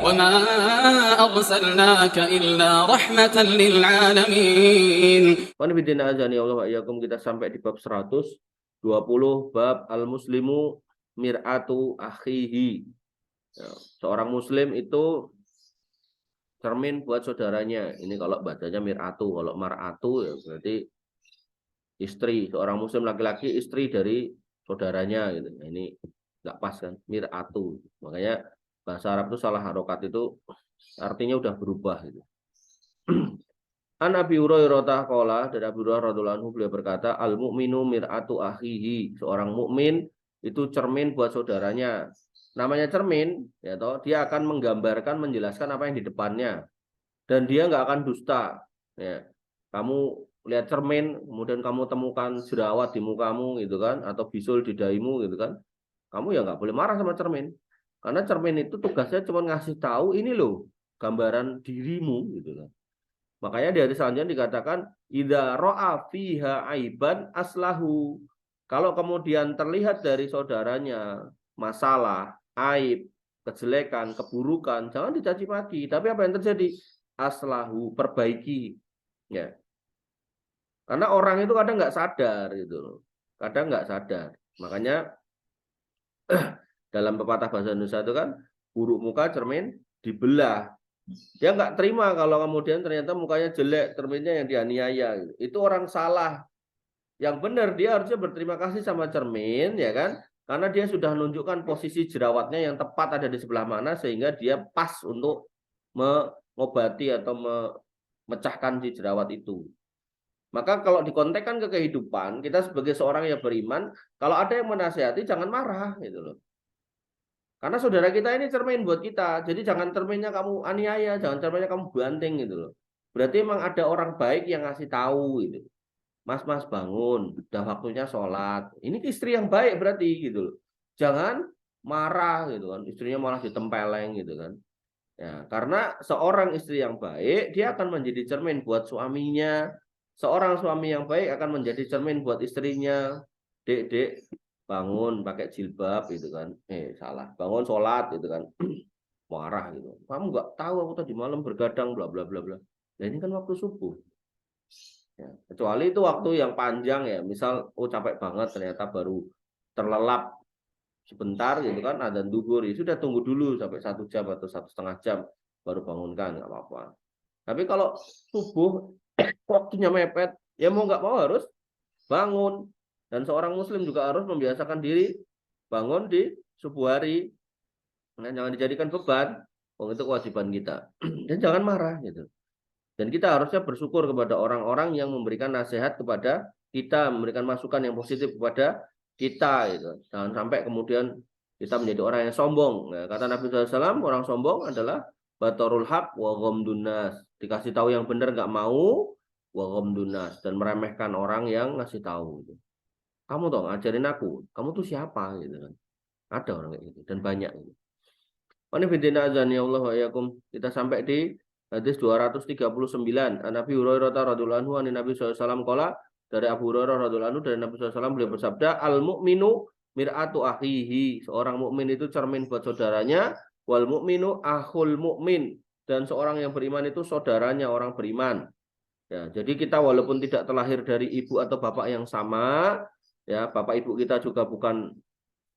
وما أرسلناك إلا رحمة للعالمين. Qanifidina azani Allah wa iyyakum, kita sampai di bab 120 bab al-muslimu mir'atu akhihi. Ya, seorang muslim itu cermin buat saudaranya. Ini kalau bacanya mir'atu, kalau mar'atu ya berarti istri. Seorang muslim laki-laki istri dari saudaranya gitu. Nah, ini nggak pas kan, mir'atu. Makanya bahasa Arab itu salah harokat itu artinya udah berubah gitu. An Abi Hurairah qala, dari Abu Hurairah radhiyallahu anhu, beliau berkata, al mu'minu mir'atu akhihi. Seorang mukmin itu cermin buat saudaranya. Namanya cermin, ya toh, dia akan menggambarkan, menjelaskan apa yang di depannya, dan dia nggak akan dusta. Ya, kamu lihat cermin, kemudian kamu temukan jerawat di mukamu, gitu kan, atau bisul di dahimu, gitu kan, kamu ya nggak boleh marah sama cermin, karena cermin itu tugasnya cuma ngasih tahu ini loh gambaran dirimu, gitu kan. Makanya di hadis selanjutnya dikatakan, idza ra'a fiha aiban aslahu. Kalau kemudian terlihat dari saudaranya masalah, aib, kejelekan, keburukan, jangan dicaci maki. Tapi apa yang terjadi? Aslahu, perbaiki. Ya. Karena orang itu kadang nggak sadar gitu. Kadang nggak sadar. Makanya dalam pepatah bahasa Indonesia itu kan, buruk muka cermin dibelah. Dia nggak terima kalau kemudian ternyata mukanya jelek, cerminnya yang dianiaya. Itu orang salah. Yang benar dia harusnya berterima kasih sama cermin, ya kan? Karena dia sudah menunjukkan posisi jerawatnya yang tepat ada di sebelah mana, sehingga dia pas untuk mengobati atau memecahkan si jerawat itu. Maka kalau dikontekkan ke kehidupan, kita sebagai seorang yang beriman, kalau ada yang menasihati jangan marah gitu loh. Karena saudara kita ini cermin buat kita. Jadi jangan cerminnya kamu aniaya, jangan cerminnya kamu banting gitu loh. Berarti emang ada orang baik yang ngasih tahu gitu. Mas, mas bangun, udah waktunya sholat. Ini istri yang baik berarti gitu loh. Jangan marah gitu kan. Istrinya malah ditempeleng gitu kan. Ya, karena seorang istri yang baik, dia akan menjadi cermin buat suaminya. Seorang suami yang baik akan menjadi cermin buat istrinya. Dek, dek, bangun pakai jilbab gitu kan. Salah. Bangun sholat gitu kan. Marah gitu. Kamu nggak tahu aku tadi malam bergadang bla bla bla bla. Nah, ini kan waktu subuh. Ya, kecuali itu waktu yang panjang ya. Misal, oh capek banget ternyata baru terlelap sebentar gitu kan, adzan duhur, ya sudah tunggu dulu sampai 1 jam atau 1,5 jam baru bangunkan, nggak apa-apa. Tapi kalau subuh waktunya mepet, ya mau nggak mau harus bangun. Dan seorang muslim juga harus membiasakan diri bangun di subuh hari. Nah, jangan dijadikan beban, itu kewajiban kita. Dan jangan marah gitu. Dan kita harusnya bersyukur kepada orang-orang yang memberikan nasihat kepada kita, memberikan masukan yang positif kepada kita gitu. Jangan sampai kemudian kita menjadi orang yang sombong. Nah, kata Nabi SAW, orang sombong adalah batorul haq wa ghamdun nas. Dikasih tahu yang benar nggak mau, wa ghamdun nas, dan meremehkan orang yang ngasih tahu gitu. Kamu tuh ngajarin aku, kamu tuh siapa gitu kan. Ada orang kayak gitu dan banyak gitu. Kita sampai di hadis 239. Nabi Hurairah radhiyallahu anhu, Nabi SAW qala, dari Abu Hurairah radhiyallahu anhu, dari Nabi SAW beliau bersabda, al mukminu mir'atu akhihi. Seorang mukmin itu cermin buat saudaranya, wal mukminu akhul mukmin, dan seorang yang beriman itu saudaranya orang beriman. Ya, jadi kita walaupun tidak terlahir dari ibu atau bapak yang sama, ya, bapak ibu kita juga bukan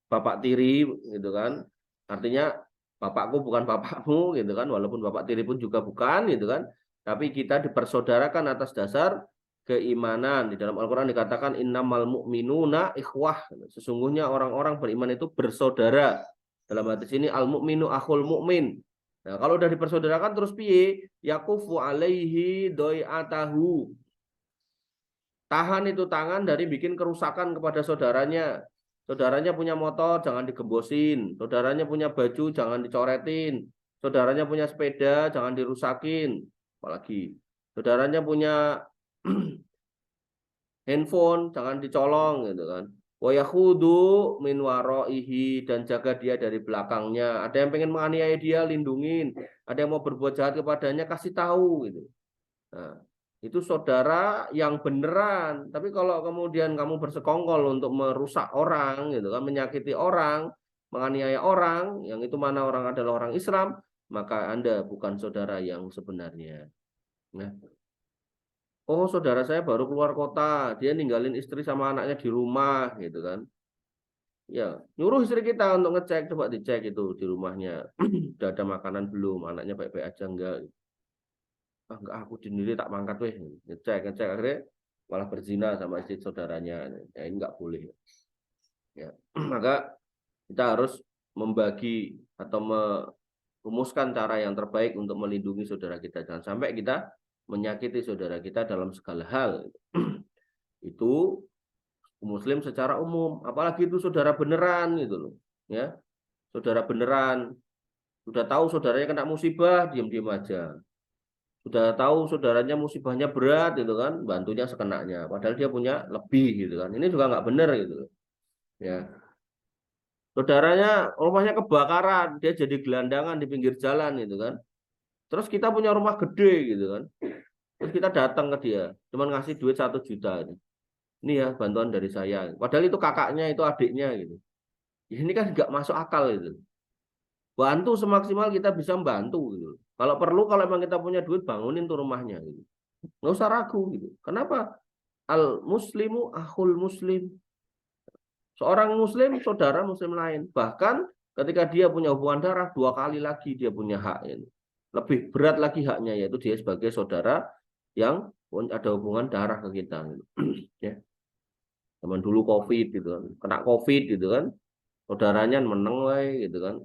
bapak tiri gitu kan. Artinya bapakku bukan bapakmu gitu kan, walaupun bapak tiri pun juga bukan gitu kan. Tapi kita dipersaudarakan atas dasar keimanan. Di dalam Al-Qur'an dikatakan innamal mu'minuna ikhwah. Sesungguhnya orang-orang beriman itu bersaudara. Dalam hadis ini al mu'minu akhul mu'min. Nah, kalau udah dipersaudarakan terus piye? Yakufu alaihi doi'atahu. Tahan itu tangan dari bikin kerusakan kepada saudaranya. Saudaranya punya motor, jangan digembosin. Saudaranya punya baju, jangan dicoretin. Saudaranya punya sepeda, jangan dirusakin. Apalagi saudaranya punya handphone, jangan dicolong gitu kan. Wa yakhudu min waraihi, dan jaga dia dari belakangnya. Ada yang pengen menganiaya dia, lindungin. Ada yang mau berbuat jahat kepadanya, kasih tahu gitu. Nah, itu saudara yang beneran. Tapi kalau kemudian kamu bersekongkol untuk merusak orang gitu kan, menyakiti orang, menganiaya orang, yang itu mana orang adalah orang Islam, maka Anda bukan saudara yang sebenarnya. Nah, oh saudara saya baru keluar kota, dia ninggalin istri sama anaknya di rumah gitu kan. Ya, nyuruh istri kita untuk ngecek, coba dicek itu di rumahnya. Udah ada makanan belum, anaknya baik-baik aja enggak. Ah, enggak, aku sendiri tak mangkat weh. Ngecek akhirnya malah berzina sama istri saudaranya. Ya, ini enggak boleh. Ya, maka kita harus membagi atau merumuskan cara yang terbaik untuk melindungi saudara kita. Jangan sampai kita menyakiti saudara kita dalam segala hal. Itu muslim secara umum, apalagi itu saudara beneran gitu loh. Ya, saudara beneran. Sudah tahu saudaranya kena musibah, diam-diam aja. Sudah tahu saudaranya musibahnya berat gitu kan, bantunya sekenanya. Padahal dia punya lebih gitu kan. Ini juga nggak bener gitu. Ya, saudaranya rumahnya kebakaran, dia jadi gelandangan di pinggir jalan gitu kan. Terus kita punya rumah gede gitu kan. Terus kita datang ke dia, cuman ngasih duit 1 juta. Ini ya bantuan dari saya. Padahal itu kakaknya, itu adiknya gitu. Ini kan nggak masuk akal gitu. Bantu semaksimal kita bisa membantu gitu. Kalau perlu, kalau emang kita punya duit, bangunin tuh rumahnya gitu. Nggak usah ragu gitu. Kenapa? Al muslimu akhul muslim. Seorang muslim saudara muslim lain. Bahkan ketika dia punya hubungan darah, 2 kali lagi dia punya hak ini. Lebih berat lagi haknya, yaitu dia sebagai saudara yang ada hubungan darah ke kita gitu. Ya. Zaman dulu COVID gitu kan. Kena COVID gitu kan. Saudaranya meneng wae gitu kan.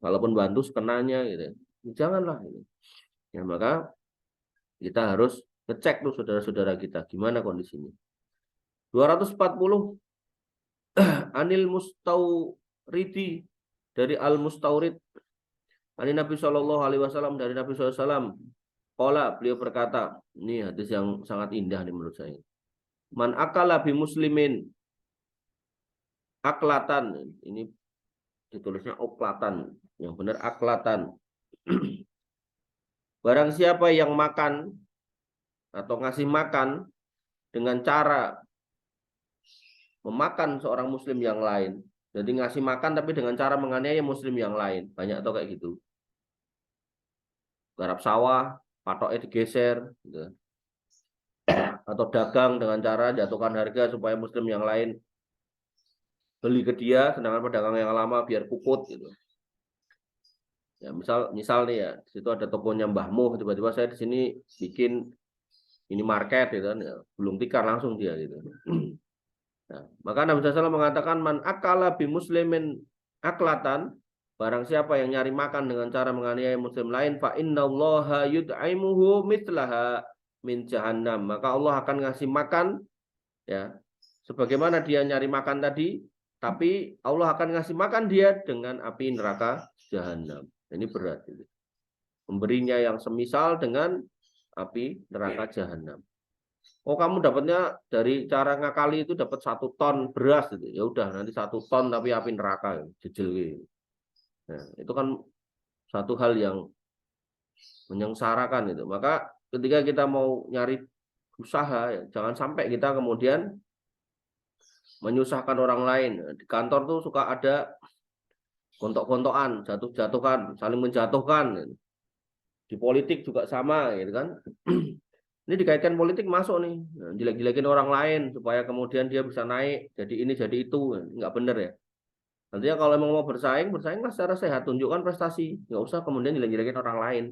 Walaupun bantu sekenanya gitu. Janganlah gitu. Ya, maka kita harus ngecek tuh saudara-saudara kita gimana kondisinya. 240 Anil Mustauridi, dari Al Mustaurid, Ani Nabi Shallallahu Alaihi Wasallam, dari Nabi SAW. Qala, beliau berkata, ini hadis yang sangat indah nih menurut saya. Man akala bi muslimin aklatan, ini ditulisnya oklatan, yang benar aklatan. Barang siapa yang makan atau ngasih makan dengan cara memakan seorang muslim yang lain. Jadi ngasih makan tapi dengan cara menganiaya muslim yang lain. Banyak atau kayak gitu. Garap sawah, patoknya digeser, gitu. Atau dagang dengan cara jatuhkan harga supaya muslim yang lain beli ke dia, sedangkan pedagang yang lama biar puput gitu. Ya, misal nih ya, di situ ada tokonya Mbah Muh, tiba-tiba saya di sini bikin ini market gitu kan, ya, belum tikar langsung dia gitu. Nah, maka Nabi SAW mengatakan man akala bi muslimin aklatan, barang siapa yang nyari makan dengan cara menganiaya muslim lain, fa innallaha yud'imuhu mitlaha min jahannam, maka Allah akan ngasih makan ya sebagaimana dia nyari makan tadi, tapi Allah akan ngasih makan dia dengan api neraka jahanam. Ini berat gitu. Memberinya yang semisal dengan api neraka jahanam. Oh, kamu dapatnya dari cara ngakali itu dapat 1 ton beras gitu. Ya udah nanti 1 ton tapi api neraka jejel gitu. Nah, itu kan satu hal yang menyengsarakan itu. Maka ketika kita mau nyari usaha, ya, jangan sampai kita kemudian menyusahkan orang lain. Di kantor tuh suka ada gontok-gontokan, jatuh-jatuhkan, saling menjatuhkan. Di politik juga sama, gitu kan? Ini dikaitkan politik masuk nih, jelek-jelekin orang lain supaya kemudian dia bisa naik, jadi ini jadi itu, nggak bener ya. Nantinya kalau emang mau bersaing, bersainglah secara sehat, tunjukkan prestasi, nggak usah kemudian jelek-jelekin orang lain.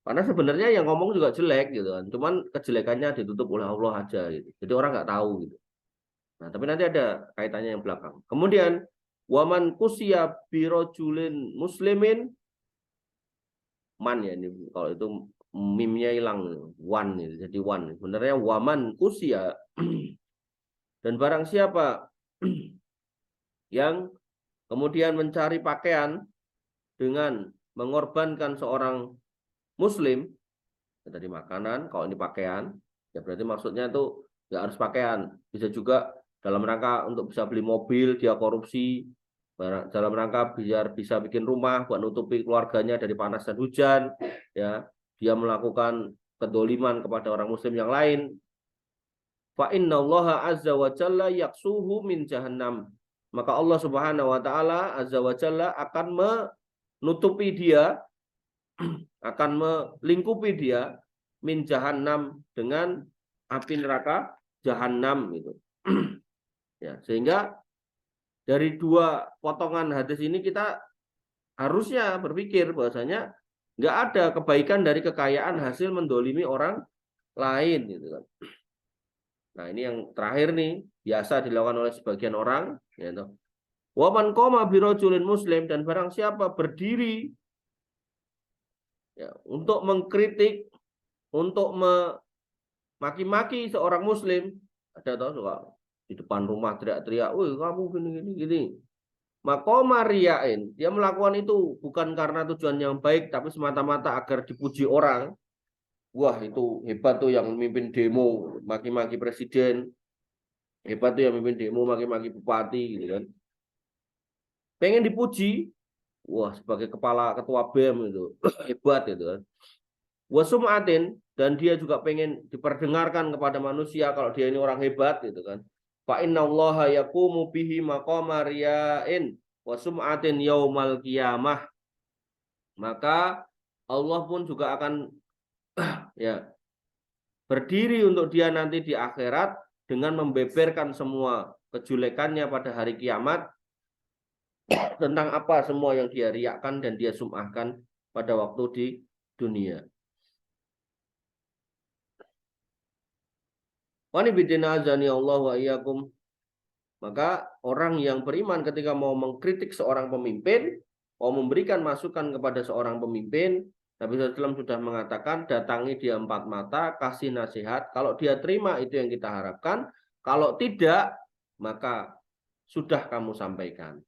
Karena sebenarnya yang ngomong juga jelek gitu kan, cuman kejelekannya ditutup oleh Allah aja gitu. Jadi orang nggak tahu gitu. Nah, tapi nanti ada kaitannya yang belakang. Kemudian waman kusia birojulin muslimin, man ya ini kalau itu mimnya hilang, one jadi one. Sebenarnya waman kusia, dan barang siapa yang kemudian mencari pakaian dengan mengorbankan seorang muslim, tadi makanan, kalau ini pakaian, ya berarti maksudnya itu nggak harus pakaian, bisa juga dalam rangka untuk bisa beli mobil, dia korupsi, dalam rangka biar bisa bikin rumah buat nutupi keluarganya dari panas dan hujan, ya dia melakukan kedoliman kepada orang muslim yang lain, fa innallaha azza wa jalla yaksuhu min jahannam, maka Allah subhanahu wa ta'ala azza wa jalla akan menutupi dia akan melingkupi dia min jahannam dengan api neraka jahannam gitu. Ya, sehingga dari dua potongan hadis ini kita harusnya berpikir bahwasanya nggak ada kebaikan dari kekayaan hasil mendolimi orang lain gitu kan. Nah, ini yang terakhir nih, biasa dilakukan oleh sebagian orang, gitu. Wa man qama bi rajulin muslim, dan barang siapa berdiri ya, untuk mengkritik, untuk memaki-maki seorang muslim, ada tahu suka di depan rumah teriak-teriak, "Woi, kamu gini." Maqama riyain, dia melakukan itu bukan karena tujuan yang baik, tapi semata-mata agar dipuji orang. Wah, itu hebat tuh yang memimpin demo maki-maki presiden, hebat tuh yang memimpin demo maki-maki bupati gitu kan. Pengen dipuji, wah sebagai kepala ketua BEM itu hebat itu kan. Wasum'atin, dan dia juga pengen diperdengarkan kepada manusia kalau dia ini orang hebat gitu kan. Fa innallaha yaqumu bihi maqama riya'in wa sum'atin yaumal qiyamah. Maka Allah pun juga akan ya berdiri untuk dia nanti di akhirat dengan membeberkan semua kejulekannya pada hari kiamat tentang apa semua yang dia riakkan dan dia sum'ahkan pada waktu di dunia. Maka orang yang beriman ketika mau mengkritik seorang pemimpin, mau memberikan masukan kepada seorang pemimpin, Nabi SAW sudah mengatakan, datangi dia 4 mata, kasih nasihat. Kalau dia terima, itu yang kita harapkan. Kalau tidak, maka sudah kamu sampaikan.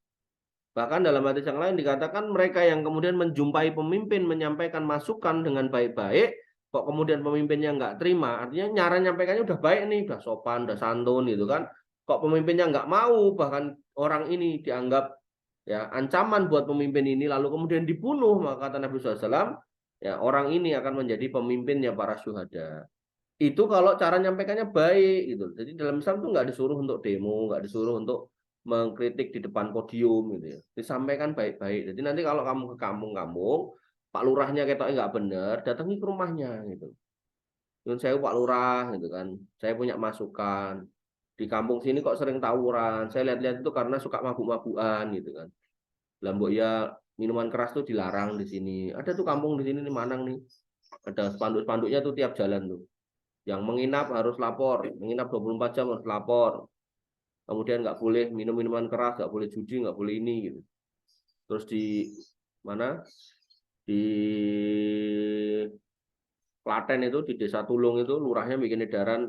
Bahkan dalam hadis yang lain dikatakan, mereka yang kemudian menjumpai pemimpin, menyampaikan masukan dengan baik-baik, kok kemudian pemimpinnya nggak terima, artinya cara nyampaikannya udah baik nih, udah sopan, udah santun gitu kan. Kok pemimpinnya nggak mau, bahkan orang ini dianggap ya ancaman buat pemimpin ini, lalu kemudian dibunuh, maka kata Nabi SAW, ya orang ini akan menjadi pemimpinnya para syuhada. Itu kalau cara nyampaikannya baik gitu. Jadi dalam Islam tuh nggak disuruh untuk demo, nggak disuruh untuk mengkritik di depan podium gitu ya. Disampaikan baik-baik. Jadi nanti kalau kamu ke kampung-kampung, Pak Lurahnya ketoknya nggak bener, datangi ke rumahnya gitu. Dan saya Pak Lurah gitu kan, saya punya masukan. Di kampung sini kok sering tawuran. Saya lihat-lihat itu karena suka mabuk-mabukan gitu kan. Lambok ya minuman keras tuh dilarang di sini. Ada tuh kampung di sini nih Manang nih. Ada spanduk-spanduknya tuh tiap jalan tuh. Yang menginap harus lapor, menginap 24 jam harus lapor. Kemudian nggak boleh minum minuman keras, nggak boleh judi, nggak boleh ini gitu. Terus di mana? Di Klaten itu, di Desa Tulung itu, lurahnya bikin edaran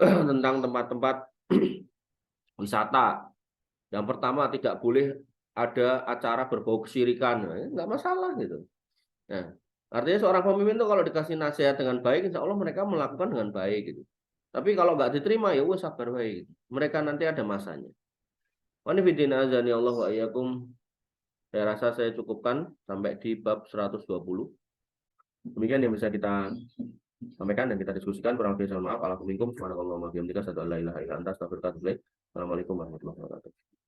tentang tempat-tempat wisata. Yang pertama, tidak boleh ada acara berbau kesyirikan. Nah, nggak masalah gitu. Nah, artinya seorang pemimpin itu kalau dikasih nasihat dengan baik, insya Allah mereka melakukan dengan baik gitu. Tapi kalau nggak diterima, ya wes sabar baik. Gitu. Mereka nanti ada masanya. Wanifidina azani Allah wa iyyakum. Saya rasa saya cukupkan sampai di bab 120. Demikian yang bisa kita sampaikan dan kita diskusikan. Kurang lebih mohon maaf. Assalamualaikum warahmatullahi wabarakatuh. Assalamualaikum warahmatullahi wabarakatuh.